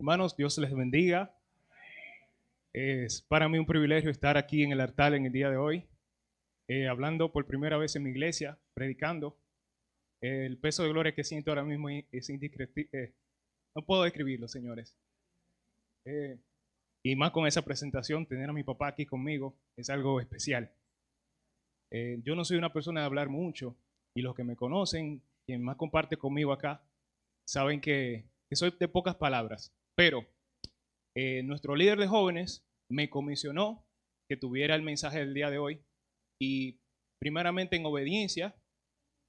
Hermanos, Dios les bendiga. Es para mí un privilegio estar aquí en el altar en el día de hoy, hablando por primera vez en mi iglesia, predicando. El peso de gloria que siento ahora mismo es indescriptible. No puedo describirlo, señores. Eh, y más con esa presentación, tener a mi papá aquí conmigo es algo especial. Yo no soy una persona de hablar mucho y los que me conocen, quien más comparte conmigo acá, saben que soy de pocas palabras, pero nuestro líder de jóvenes me comisionó que tuviera el mensaje del día de hoy y primeramente en obediencia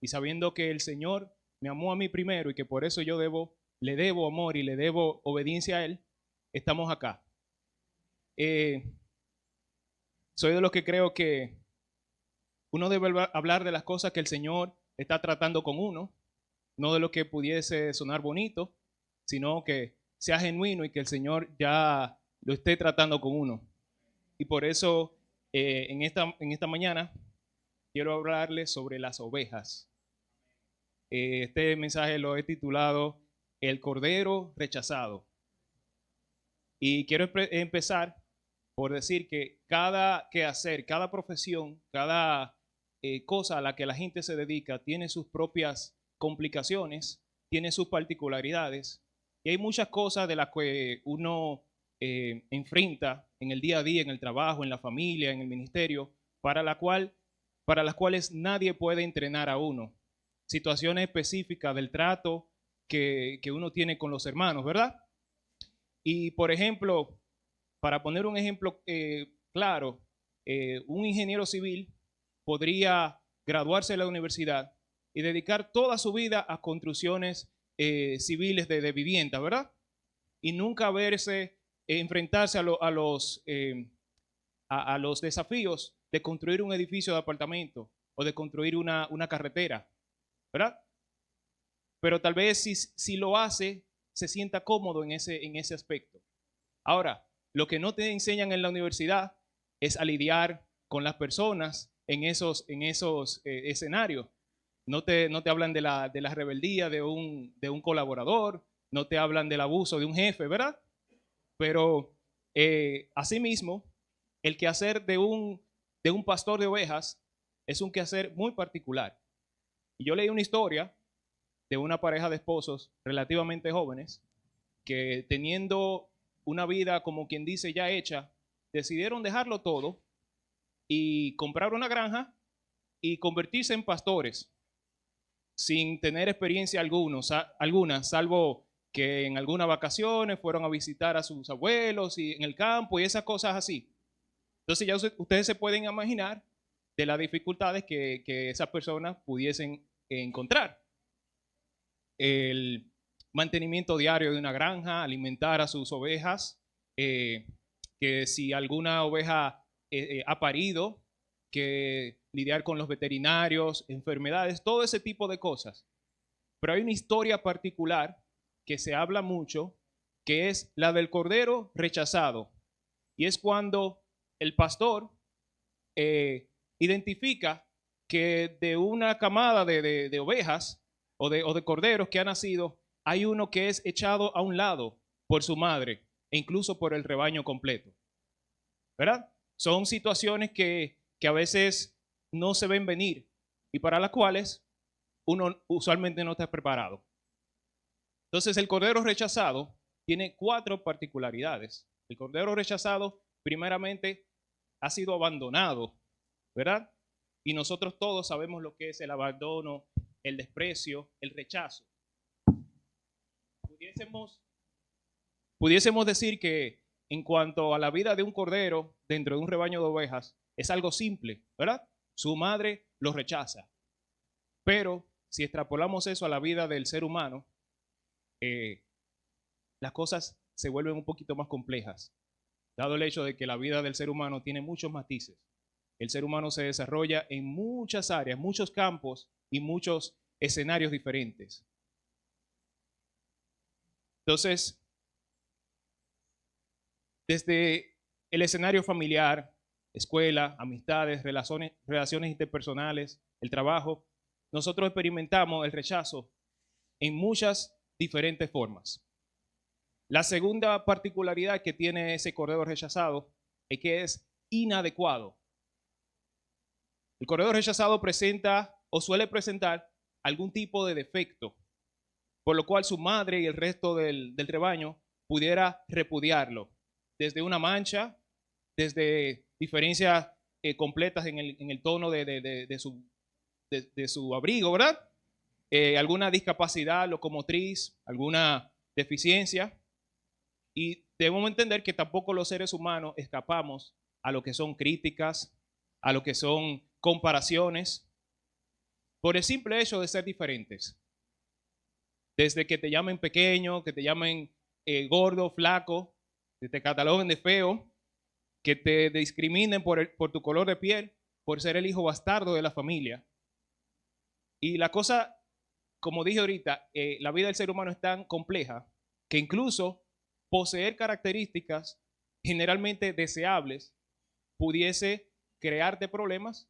y sabiendo que el Señor me amó a mí primero y que por eso le debo amor y le debo obediencia a Él, estamos acá. Eh, Soy de los que creo que uno debe hablar de las cosas que el Señor está tratando con uno, no de lo que pudiese sonar bonito, sino que sea genuino y que el Señor ya lo esté tratando con uno. Y por eso en esta mañana quiero hablarles sobre las ovejas. Este mensaje lo he titulado El Cordero Rechazado. Y quiero empezar por decir que cada quehacer, cada profesión, cada cosa a la que la gente se dedica tiene sus propias complicaciones, tiene sus particularidades. Y hay muchas cosas de las que uno enfrenta en el día a día, en el trabajo, en la familia, en el ministerio, para las cuales nadie puede entrenar a uno. Situaciones específicas del trato que uno tiene con los hermanos, ¿verdad? Y por ejemplo, para poner un ejemplo claro, un ingeniero civil podría graduarse de la universidad y dedicar toda su vida a construcciones civiles de vivienda, ¿verdad? Y nunca enfrentarse a los desafíos de construir un edificio de apartamento o de construir una carretera, ¿verdad? Pero tal vez si lo hace, se sienta cómodo en ese aspecto. Ahora, lo que no te enseñan en la universidad es a lidiar con las personas en esos escenarios. No te hablan de la rebeldía de un colaborador, no te hablan del abuso de un jefe, ¿verdad? Pero asimismo, el quehacer de un pastor de ovejas es un quehacer muy particular. Y yo leí una historia de una pareja de esposos relativamente jóvenes que teniendo una vida, como quien dice, ya hecha, decidieron dejarlo todo y comprar una granja y convertirse en pastores sin tener experiencia alguna, salvo que en algunas vacaciones fueron a visitar a sus abuelos y en el campo y esas cosas así. Entonces ya ustedes se pueden imaginar de las dificultades que esas personas pudiesen encontrar. El mantenimiento diario de una granja, alimentar a sus ovejas, que si alguna oveja ha parido, que lidiar con los veterinarios, enfermedades, todo ese tipo de cosas. Pero hay una historia particular que se habla mucho, que es la del cordero rechazado. Y es cuando el pastor identifica que de una camada de ovejas o de corderos que ha nacido, hay uno que es echado a un lado por su madre e incluso por el rebaño completo. ¿Verdad? Son situaciones que a veces no se ven venir y para las cuales uno usualmente no está preparado. Entonces el cordero rechazado tiene 4 particularidades. El cordero rechazado primeramente ha sido abandonado, ¿verdad? Y nosotros todos sabemos lo que es el abandono, el desprecio, el rechazo. Pudiésemos decir que en cuanto a la vida de un cordero dentro de un rebaño de ovejas, es algo simple, ¿verdad? Su madre lo rechaza. Pero si extrapolamos eso a la vida del ser humano, eh, las cosas se vuelven un poquito más complejas, dado el hecho de que la vida del ser humano tiene muchos matices. El ser humano se desarrolla en muchas áreas, muchos campos y muchos escenarios diferentes. Entonces, desde el escenario familiar, escuela, amistades, relaciones interpersonales, el trabajo, nosotros experimentamos el rechazo en muchas diferentes formas. La segunda particularidad que tiene ese cordero rechazado es que es inadecuado. El cordero rechazado presenta o suele presentar algún tipo de defecto, por lo cual su madre y el resto del rebaño pudiera repudiarlo, desde una mancha, desde diferencias completas en el tono de su abrigo, ¿verdad? Alguna discapacidad locomotriz, alguna deficiencia. Y debemos entender que tampoco los seres humanos escapamos a lo que son críticas, a lo que son comparaciones, por el simple hecho de ser diferentes. Desde que te llamen pequeño, que te llamen gordo, flaco, que te cataloguen de feo, que te discriminen por tu color de piel, por ser el hijo bastardo de la familia. Y la cosa, como dije ahorita, la vida del ser humano es tan compleja que incluso poseer características generalmente deseables pudiese crearte problemas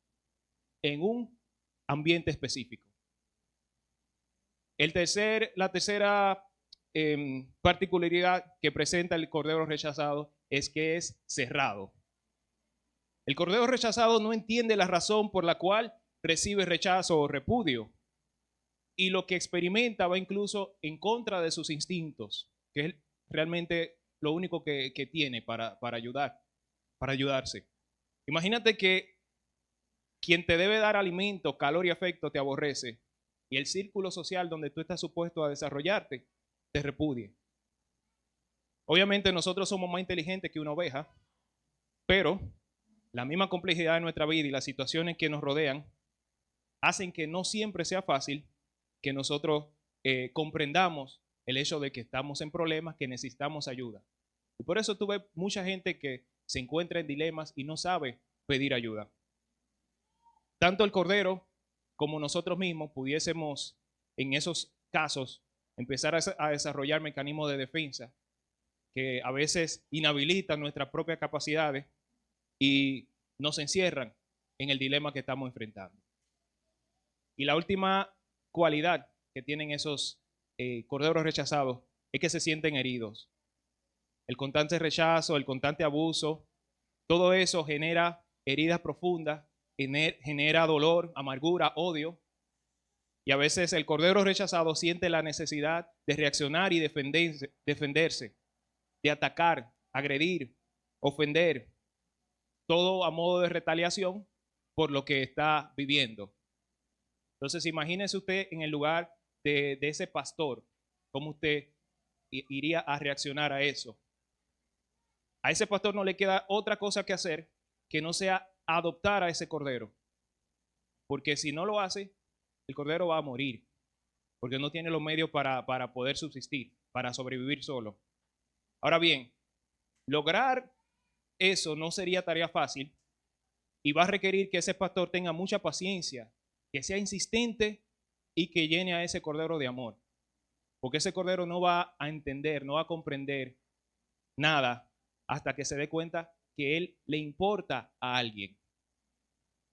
en un ambiente específico. La tercera particularidad que presenta el cordero rechazado es que es cerrado. El cordero rechazado no entiende la razón por la cual recibe rechazo o repudio, y lo que experimenta va incluso en contra de sus instintos, que es realmente lo único que tiene para ayudarse. Imagínate que quien te debe dar alimento, calor y afecto te aborrece, y el círculo social donde tú estás supuesto a desarrollarte te repudie. Obviamente nosotros somos más inteligentes que una oveja, pero la misma complejidad de nuestra vida y las situaciones que nos rodean hacen que no siempre sea fácil que nosotros comprendamos el hecho de que estamos en problemas, que necesitamos ayuda. Y por eso tú ves mucha gente que se encuentra en dilemas y no sabe pedir ayuda. Tanto el cordero como nosotros mismos pudiésemos en esos casos empezar a desarrollar mecanismos de defensa que a veces inhabilitan nuestras propias capacidades y nos encierran en el dilema que estamos enfrentando. Y la última cualidad que tienen esos corderos rechazados es que se sienten heridos. El constante rechazo, el constante abuso, todo eso genera heridas profundas, genera dolor, amargura, odio. Y a veces el cordero rechazado siente la necesidad de reaccionar y defenderse, de atacar, agredir, ofender, todo a modo de retaliación por lo que está viviendo. Entonces, imagínese usted en el lugar de ese pastor, cómo usted iría a reaccionar a eso. A ese pastor no le queda otra cosa que hacer que no sea adoptar a ese cordero. Porque si no lo hace, el cordero va a morir. Porque no tiene los medios para poder subsistir, para sobrevivir solo. Ahora bien, lograr eso no sería tarea fácil y va a requerir que ese pastor tenga mucha paciencia, que sea insistente y que llene a ese cordero de amor. Porque ese cordero no va a entender, no va a comprender nada hasta que se dé cuenta que él le importa a alguien.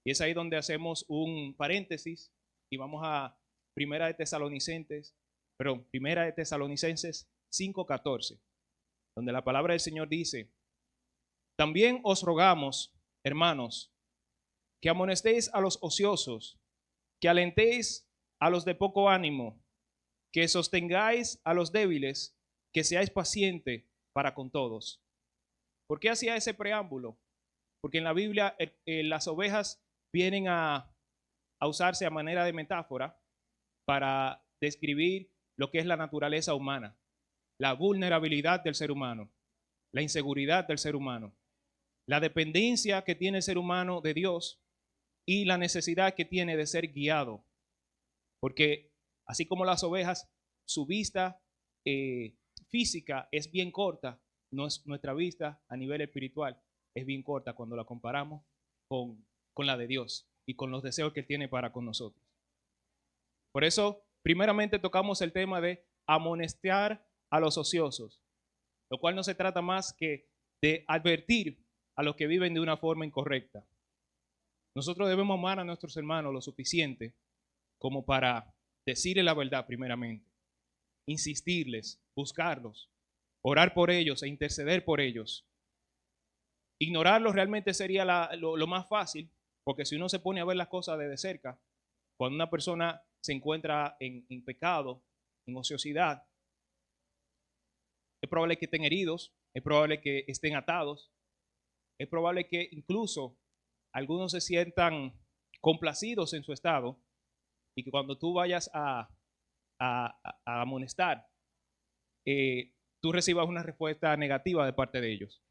Y es ahí donde hacemos un paréntesis y vamos a Primera de Tesalonicenses 5:14, donde la palabra del Señor dice: también os rogamos, hermanos, que amonestéis a los ociosos, que alentéis a los de poco ánimo, que sostengáis a los débiles, que seáis pacientes para con todos. ¿Por qué hacía ese preámbulo? Porque en la Biblia las ovejas vienen a usarse a manera de metáfora para describir lo que es la naturaleza humana, la vulnerabilidad del ser humano, la inseguridad del ser humano, la dependencia que tiene el ser humano de Dios y la necesidad que tiene de ser guiado. Porque así como las ovejas, su vista física es bien corta, nuestra vista a nivel espiritual es bien corta cuando la comparamos con la de Dios y con los deseos que Él tiene para con nosotros. Por eso, primeramente tocamos el tema de amonestar a los ociosos, lo cual no se trata más que de advertir a los que viven de una forma incorrecta. Nosotros debemos amar a nuestros hermanos lo suficiente como para decirles la verdad primeramente, insistirles, buscarlos, orar por ellos e interceder por ellos. Ignorarlos realmente sería lo más fácil, porque si uno se pone a ver las cosas desde cerca, cuando una persona se encuentra en pecado, en ociosidad, es probable que estén heridos, es probable que estén atados, es probable que incluso algunos se sientan complacidos en su estado y que cuando tú vayas a amonestar, tú recibas una respuesta negativa de parte de ellos.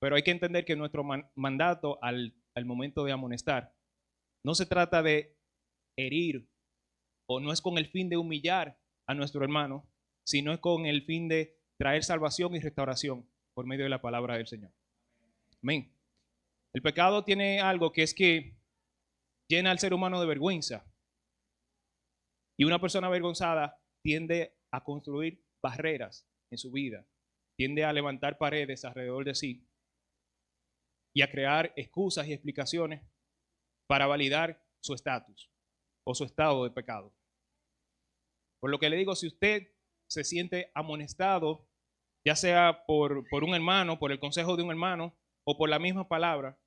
Pero hay que entender que nuestro mandato al momento de amonestar no se trata de herir o no es con el fin de humillar a nuestro hermano, sino es con el fin de traer salvación y restauración por medio de la palabra del Señor. Amén. El pecado tiene algo que es que llena al ser humano de vergüenza. Y una persona avergonzada tiende a construir barreras en su vida, tiende a levantar paredes alrededor de sí y a crear excusas y explicaciones para validar su estatus o su estado de pecado. Por lo que le digo, si usted se siente amonestado, ya sea por un hermano, por el consejo de un hermano o por la misma palabra,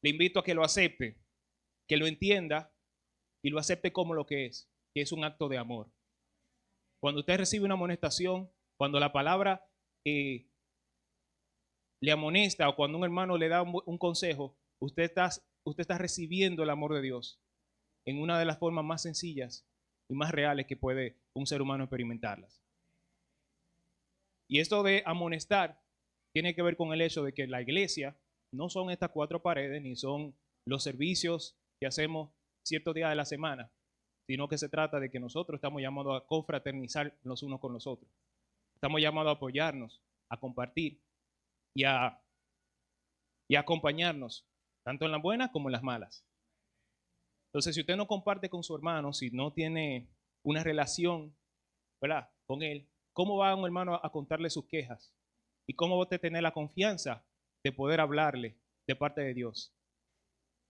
le invito a que lo acepte, que lo entienda y lo acepte como lo que es un acto de amor. Cuando usted recibe una amonestación, cuando la palabra le amonesta o cuando un hermano le da un consejo, usted está recibiendo el amor de Dios en una de las formas más sencillas y más reales que puede un ser humano experimentarlas. Y esto de amonestar tiene que ver con el hecho de que la iglesia no son estas cuatro paredes ni son los servicios que hacemos ciertos días de la semana, sino que se trata de que nosotros estamos llamados a confraternizar los unos con los otros. Estamos llamados a apoyarnos, a compartir y a acompañarnos, tanto en las buenas como en las malas. Entonces, si usted no comparte con su hermano, si no tiene una relación, ¿verdad?, con él, ¿cómo va un hermano a contarle sus quejas? ¿Y cómo va usted a tener la confianza de poder hablarle de parte de Dios?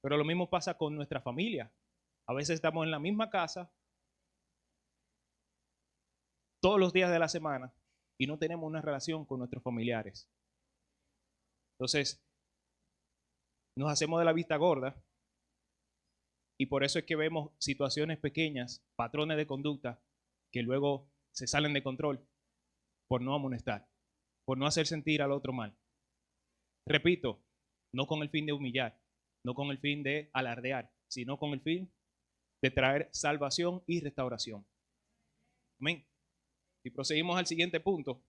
Pero lo mismo pasa con nuestra familia. A veces estamos en la misma casa todos los días de la semana y no tenemos una relación con nuestros familiares. Entonces, nos hacemos de la vista gorda y por eso es que vemos situaciones pequeñas, patrones de conducta que luego se salen de control por no amonestar, por no hacer sentir al otro mal. Repito, no con el fin de humillar, no con el fin de alardear, sino con el fin de traer salvación y restauración. Amén. Y proseguimos al siguiente punto.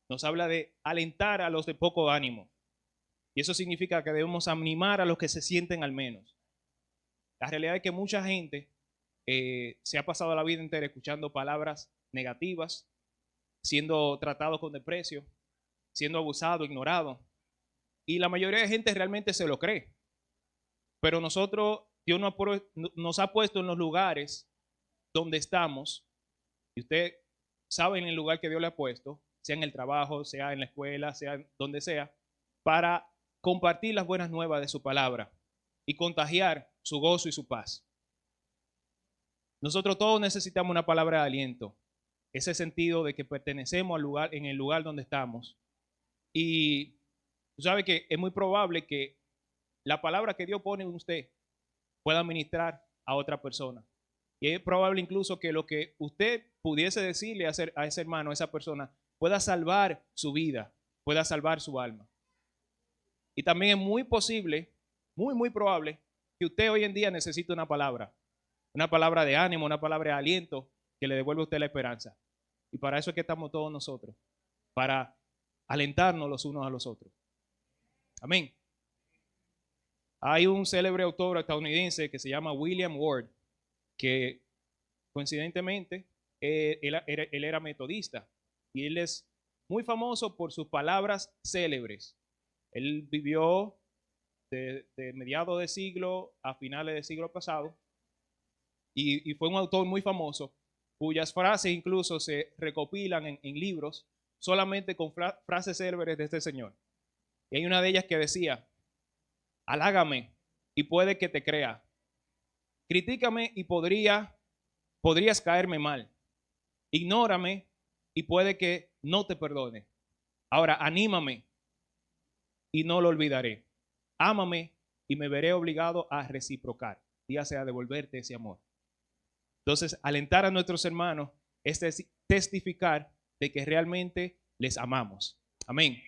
Nos habla de alentar a los de poco ánimo. Y eso significa que debemos animar a los que se sienten al menos. La realidad es que mucha gente se ha pasado la vida entera escuchando palabras negativas, siendo tratado con desprecio, siendo abusado, ignorado. Y la mayoría de gente realmente se lo cree. Pero nosotros, Dios nos ha puesto en los lugares donde estamos, y usted sabe en el lugar que Dios le ha puesto, sea en el trabajo, sea en la escuela, sea donde sea, para compartir las buenas nuevas de su palabra y contagiar su gozo y su paz. Nosotros todos necesitamos una palabra de aliento, ese sentido de que pertenecemos al lugar, en el lugar donde estamos. Y tú sabes que es muy probable que la palabra que Dios pone en usted pueda ministrar a otra persona. Y es probable incluso que lo que usted pudiese decirle a ese hermano, a esa persona, pueda salvar su vida, pueda salvar su alma. Y también es muy posible, muy probable, que usted hoy en día necesite una palabra de ánimo, una palabra de aliento que le devuelva a usted la esperanza. Y para eso es que estamos todos nosotros, para alentarnos los unos a los otros. Amén. Hay un célebre autor estadounidense que se llama William Ward, que coincidentemente él era metodista y él es muy famoso por sus palabras célebres. Él vivió de mediados de siglo a finales del siglo pasado y fue un autor muy famoso cuyas frases incluso se recopilan en libros solamente con frases célebres de este señor. Y hay una de ellas que decía: halágame y puede que te crea. Critícame y podrías caerme mal. Ignórame y puede que no te perdone. Ahora, anímame y no lo olvidaré. Ámame y me veré obligado a reciprocar, ya sea devolverte ese amor. Entonces, alentar a nuestros hermanos es testificar de que realmente les amamos. Amén.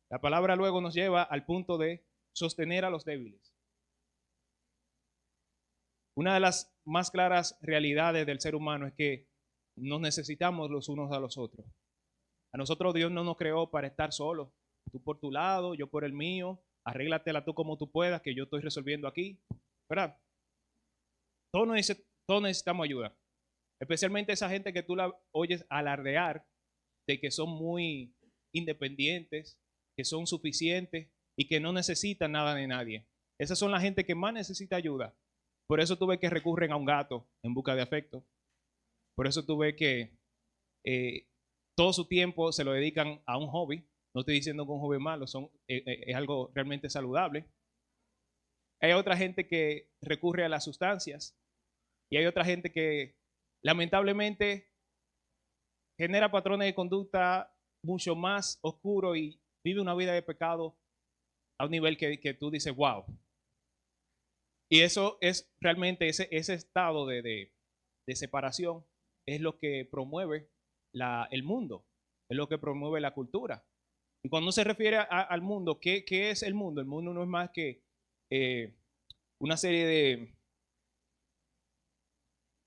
La palabra luego nos lleva al punto de sostener a los débiles. Una de las más claras realidades del ser humano es que nos necesitamos los unos a los otros. A nosotros Dios no nos creó para estar solos. Tú por tu lado, yo por el mío. Arréglatela tú como tú puedas, que yo estoy resolviendo aquí. ¿Verdad? Todos necesitamos ayuda. Especialmente esa gente que tú la oyes alardear de que son muy independientes, que son suficientes y que no necesitan nada de nadie. Esas son la gente que más necesita ayuda. Por eso tuve que recurren a un gato en busca de afecto. Por eso tuve que todo su tiempo se lo dedican a un hobby. No estoy diciendo que un hobby malo, es algo realmente saludable. Hay otra gente que recurre a las sustancias y hay otra gente que lamentablemente genera patrones de conducta mucho más oscuros y vive una vida de pecado a un nivel que tú dices, wow. Y eso es realmente ese estado de separación es lo que promueve el mundo, es lo que promueve la cultura. Y cuando se refiere al mundo, ¿qué es el mundo? El mundo no es más que eh, una serie de,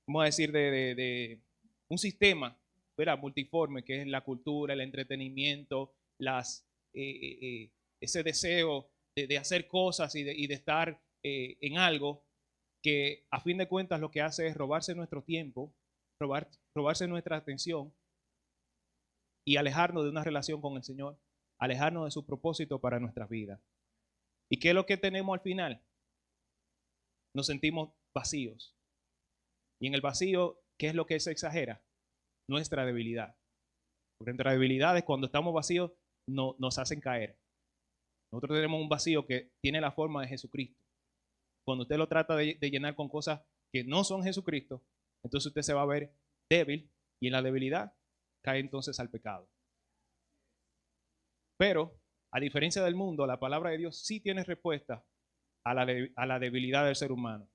vamos a decir, de un sistema, ¿verdad? Multiforme, que es la cultura, el entretenimiento, ese deseo de hacer cosas y de estar en algo que a fin de cuentas lo que hace es robarse nuestro tiempo, robarse nuestra atención y alejarnos de una relación con el Señor, alejarnos de su propósito para nuestras vidas. ¿Y qué es lo que tenemos al final? Nos sentimos vacíos. Y en el vacío, ¿qué es lo que se exagera? Nuestra debilidad. Porque nuestras debilidades, cuando estamos vacíos, nos hacen caer. Nosotros tenemos un vacío que tiene la forma de Jesucristo. Cuando usted lo trata de llenar con cosas que no son Jesucristo, entonces usted se va a ver débil y en la debilidad cae entonces al pecado. Pero, a diferencia del mundo, la palabra de Dios sí tiene respuesta a la debilidad del ser humano.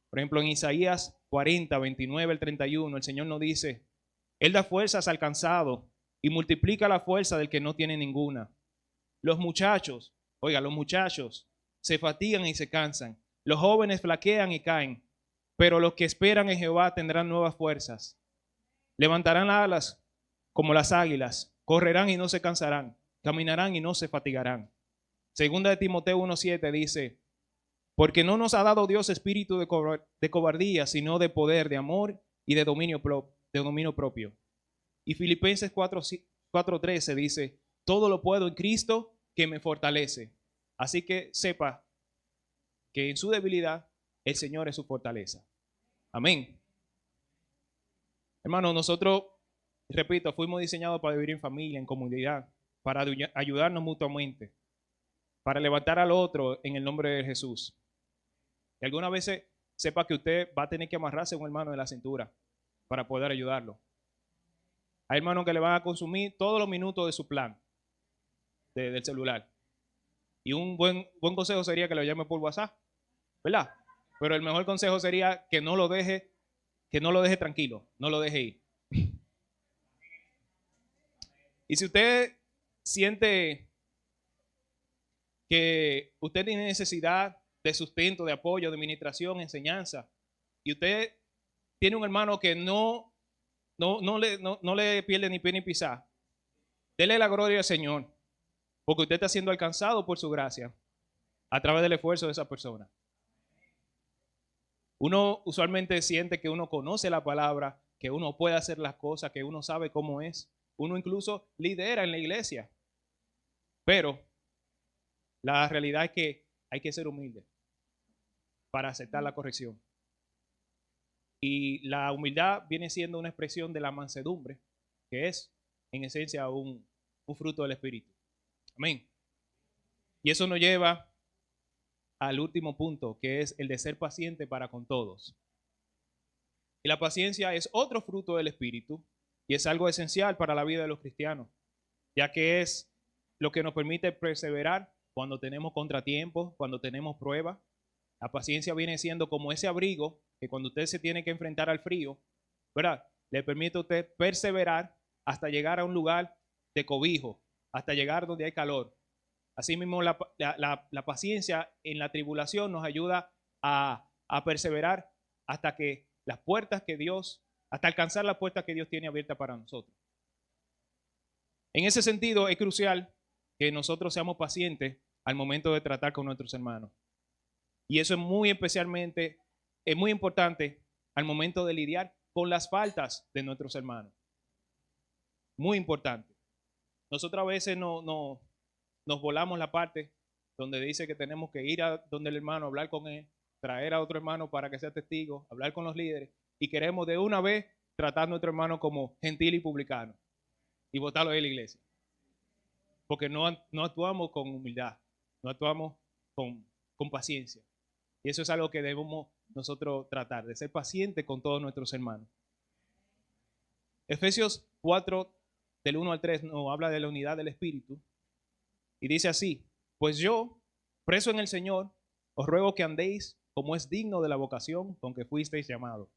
Por ejemplo, en Isaías 40, 29 al 31, el Señor nos dice, Él da fuerzas al cansado y multiplica la fuerza del que no tiene ninguna. Los muchachos, oiga, los muchachos se fatigan y se cansan. Los jóvenes flaquean y caen. Pero los que esperan en Jehová tendrán nuevas fuerzas. Levantarán alas como las águilas. Correrán y no se cansarán. Caminarán y no se fatigarán. Segunda de Timoteo 1:7 dice, porque no nos ha dado Dios espíritu de cobardía, sino de poder, de amor y de dominio propio. Y Filipenses 4:13 dice, todo lo puedo en Cristo que me fortalece. Así que sepa que en su debilidad el Señor es su fortaleza. Amén. Hermano, nosotros, repito, fuimos diseñados para vivir en familia, en comunidad, para ayudarnos mutuamente, para levantar al otro en el nombre de Jesús. Y algunas veces sepa que usted va a tener que amarrarse a un hermano de la cintura para poder ayudarlo. Hay hermanos que le van a consumir todos los minutos de su plan del celular. Y un buen consejo sería que lo llame por WhatsApp, ¿verdad? Pero el mejor consejo sería que no lo deje tranquilo, no lo deje ir. Y si usted siente que usted tiene necesidad de sustento, de apoyo, de administración, enseñanza, y usted tiene un hermano que no le pierde ni pie ni pisar, dele la gloria al Señor, porque usted está siendo alcanzado por su gracia a través del esfuerzo de esa persona. Uno usualmente siente que uno conoce la palabra, que uno puede hacer las cosas, que uno sabe cómo es. Uno incluso lidera en la iglesia. Pero la realidad es que hay que ser humilde para aceptar la corrección. Y la humildad viene siendo una expresión de la mansedumbre, que es en esencia un fruto del Espíritu. Amén. Y eso nos lleva al último punto, que es el de ser paciente para con todos. Y la paciencia es otro fruto del Espíritu y es algo esencial para la vida de los cristianos, ya que es lo que nos permite perseverar cuando tenemos contratiempos, cuando tenemos pruebas. La paciencia viene siendo como ese abrigo que cuando usted se tiene que enfrentar al frío, ¿verdad? Le permite a usted perseverar hasta llegar a un lugar de cobijo, hasta llegar donde hay calor. Asimismo, la paciencia en la tribulación nos ayuda a perseverar hasta que las puertas que Dios, hasta alcanzar las puertas que Dios tiene abiertas para nosotros. En ese sentido, es crucial que nosotros seamos pacientes al momento de tratar con nuestros hermanos. Y eso es muy especialmente, es muy importante al momento de lidiar con las faltas de nuestros hermanos. Muy importante. Nosotros a veces nos volamos la parte donde dice que tenemos que ir a donde el hermano, hablar con él, traer a otro hermano para que sea testigo, hablar con los líderes, y queremos de una vez tratar a nuestro hermano como gentil y publicano y botarlo de la iglesia. Porque no actuamos con humildad, no actuamos con paciencia. Y eso es algo que debemos nosotros tratar, de ser pacientes con todos nuestros hermanos. Efesios 4, del 1 al 3, nos habla de la unidad del Espíritu. Y dice así: pues yo, preso en el Señor, os ruego que andéis como es digno de la vocación con que fuisteis llamados,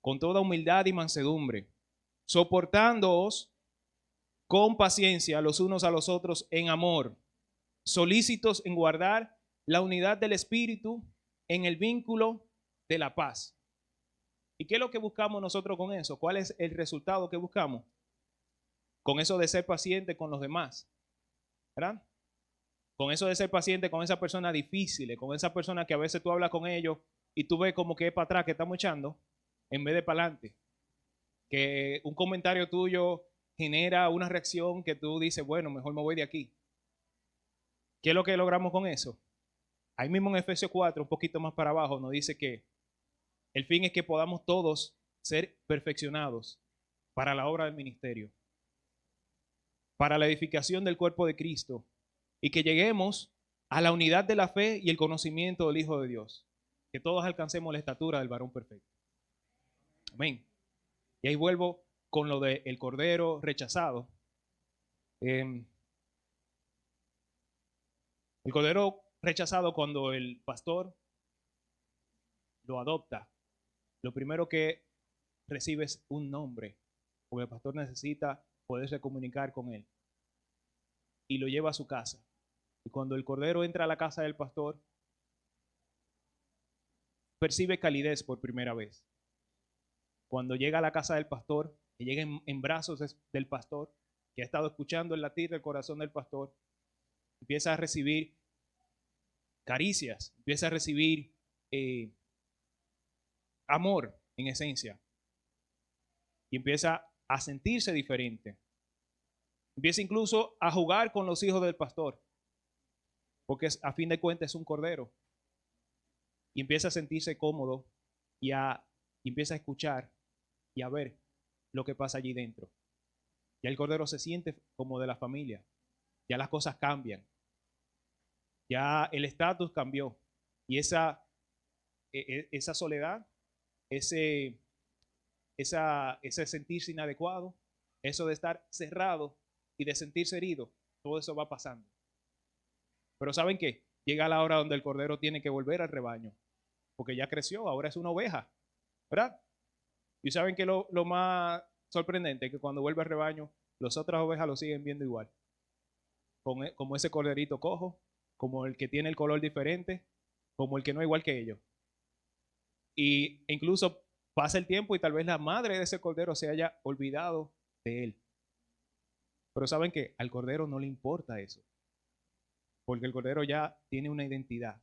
con toda humildad y mansedumbre, soportándoos con paciencia los unos a los otros en amor, solícitos en guardar la unidad del Espíritu en el vínculo de la paz. ¿Y qué es lo que buscamos nosotros con eso? ¿Cuál es el resultado que buscamos? Con eso de ser paciente con los demás, ¿verdad? Con eso de ser paciente con esa persona difícil, con esa persona que a veces tú hablas con ellos y tú ves como que es para atrás que estamos echando, en vez de para adelante. Que un comentario tuyo genera una reacción que tú dices, bueno, mejor me voy de aquí. ¿Qué es lo que logramos con eso? Ahí mismo en Efesios 4, un poquito más para abajo, nos dice que el fin es que podamos todos ser perfeccionados para la obra del ministerio, para la edificación del cuerpo de Cristo, y que lleguemos a la unidad de la fe y el conocimiento del Hijo de Dios, que todos alcancemos la estatura del varón perfecto. Amén. Y ahí vuelvo con lo del cordero rechazado. El cordero rechazado, cuando el pastor lo adopta, lo primero que recibe es un nombre, porque el pastor necesita poderse comunicar con él, y lo lleva a su casa. Y cuando el cordero entra a la casa del pastor, percibe calidez por primera vez. Cuando llega a la casa del pastor, que llega en brazos del pastor, que ha estado escuchando el latir del corazón del pastor, empieza a recibir caricias, empieza a recibir amor en esencia, y empieza a sentirse diferente. Empieza incluso a jugar con los hijos del pastor, porque a fin de cuentas es un cordero, y empieza a sentirse cómodo y empieza a escuchar y a ver lo que pasa allí dentro. Ya el cordero se siente como de la familia, ya las cosas cambian, ya el estatus cambió, y esa soledad, ese sentirse inadecuado, eso de estar cerrado y de sentirse herido, todo eso va pasando. Pero ¿saben qué? Llega la hora donde el cordero tiene que volver al rebaño, porque ya creció, ahora es una oveja, ¿verdad? Y saben que lo más sorprendente es que cuando vuelve al rebaño, las otras ovejas lo siguen viendo igual, como ese corderito cojo, como el que tiene el color diferente, como el que no es igual que ellos. Y incluso pasa el tiempo y tal vez la madre de ese cordero se haya olvidado de él. Pero saben que al cordero no le importa eso, porque el cordero ya tiene una identidad.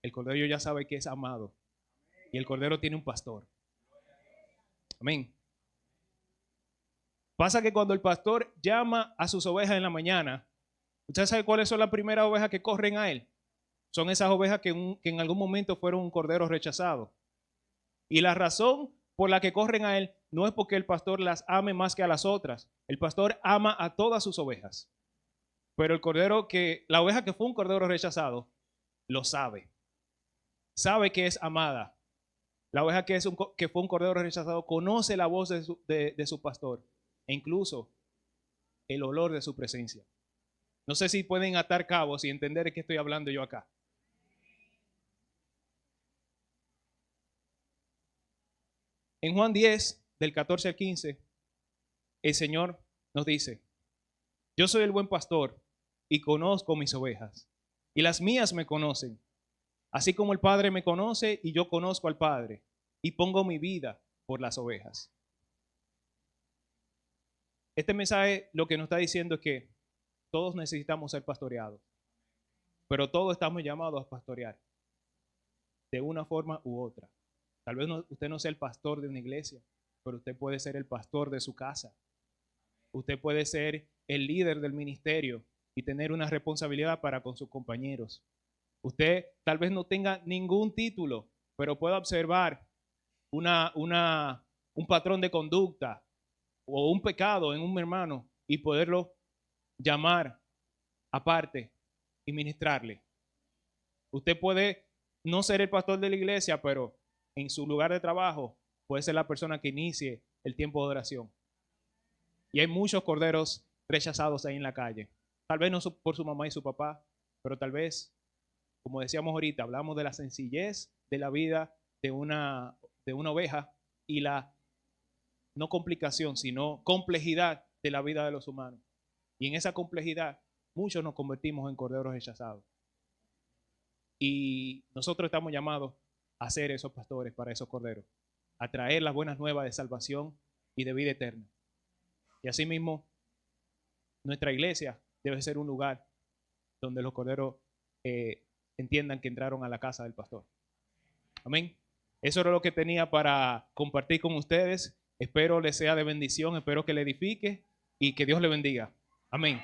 El cordero ya sabe que es amado, y el cordero tiene un pastor. Amén. Pasa que cuando el pastor llama a sus ovejas en la mañana, ¿usted sabe cuáles son las primeras ovejas que corren a él? Son esas ovejas que en algún momento fueron un cordero rechazado. Y la razón por la que corren a él no es porque el pastor las ame más que a las otras. El pastor ama a todas sus ovejas. Pero la oveja que fue un cordero rechazado, lo sabe. Sabe que es amada. La oveja que fue un cordero rechazado conoce la voz de su pastor e incluso el olor de su presencia. No sé si pueden atar cabos y entender de qué estoy hablando yo acá. En Juan 10, del 14 al 15, el Señor nos dice: yo soy el buen pastor y conozco mis ovejas, y las mías me conocen, así como el Padre me conoce y yo conozco al Padre, y pongo mi vida por las ovejas. Este mensaje lo que nos está diciendo es que todos necesitamos ser pastoreados, pero todos estamos llamados a pastorear de una forma u otra. Tal vez usted no sea el pastor de una iglesia, pero usted puede ser el pastor de su casa. Usted puede ser el líder del ministerio y tener una responsabilidad para con sus compañeros. Usted tal vez no tenga ningún título, pero pueda observar un patrón de conducta o un pecado en un hermano y poderlo llamar aparte y ministrarle. Usted puede no ser el pastor de la iglesia, pero en su lugar de trabajo puede ser la persona que inicie el tiempo de oración. Y hay muchos corderos rechazados ahí en la calle. Tal vez no por su mamá y su papá, pero tal vez, como decíamos ahorita, hablamos de la sencillez de la vida de una oveja y la no complicación, sino complejidad de la vida de los humanos. Y en esa complejidad, muchos nos convertimos en corderos rechazados. Y nosotros estamos llamados a ser esos pastores para esos corderos, a traer las buenas nuevas de salvación y de vida eterna. Y asimismo, nuestra iglesia debe ser un lugar donde los corderos entiendan que entraron a la casa del pastor. Amén. Eso era lo que tenía para compartir con ustedes. Espero les sea de bendición, espero que le edifique y que Dios le bendiga. Amén.